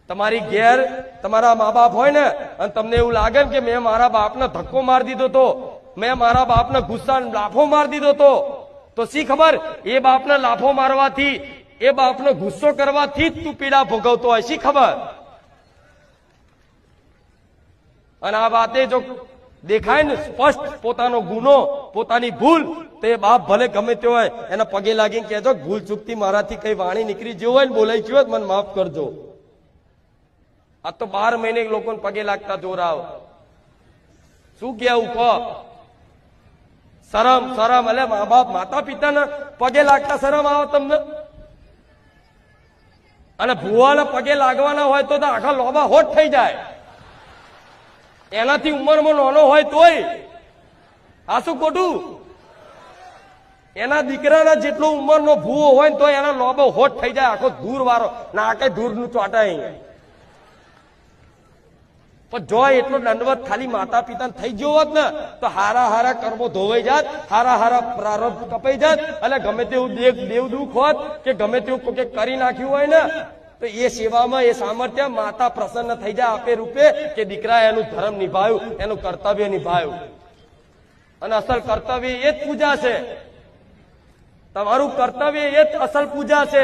તમારી ઘેર તમારા મા બાપ હોય ને અને તમને એવું લાગે કે મેં મારા બાપને ધક્કો મારી દીધો તો, મેં મારા બાપને ગુસ્સા લાફો મારી દીધો તો શી ખબર એ બાપને લાફો મારવાથી, એ બાપને ગુસ્સો કરવાથી જ તું પીડા ભોગવતો હોય, શી ખબર? અને આ વાતે જો દેખાય ને સ્પષ્ટ પોતાનો ગુનો, પોતાની ભૂલ, તો એ બાપ ભલે ગમે તે હોય એના પગે લાગીને કહેજો ભૂલ ચૂકતી મારાથી કઈ વાણી નીકળી જેવું હોય ને બોલાઈ ગયું હોય મને માફ કરજો. આ તો 12 મહિને લોકોને પગે લાગતા જોરાવ. શું કેવું કહો? શરમ શરમ એટલે મા બાપ માતા પિતાના પગે લાગતા શરમ આવે તમને? અને ભુવાના પગે લાગવાના હોય તો આખા લોબા હોટ થઈ જાય. એનાથી ઉંમરમાં નાનો હોય તોય આ શું ખોટું? એના દીકરાના જેટલો ઉંમરનો ભૂવો હોય ને તો એના લોબો હોટ થઈ જાય, આખો ધૂર વાળો ના આખે ધૂર નું ચોટાય. પણ જો એટલો દંડવત ખાલી માતા પિતા થઈ ગયો હોત ને તો હારા હારા કર્મો ધોવાઈ જાત, હારા હારા પ્રારબ્ધ કપાઈ જાત. એટલે ગમે તેવું દેવ દુઃખ હોત કે ગમે તેવું કોઈ કરી નાખ્યું હોય ને તો એ સેવામાં એ સામર્થ્ય માતા પ્રસન્ન થઈ જાય આપે રૂપે કે દીકરા એનું ધર્મ નિભાવ્યું, એનું કર્તવ્ય નિભાવ્યું. અને અસલ કર્તવ્ય એ જ પૂજા છે. તમારું કર્તવ્ય એ જ અસલ પૂજા છે.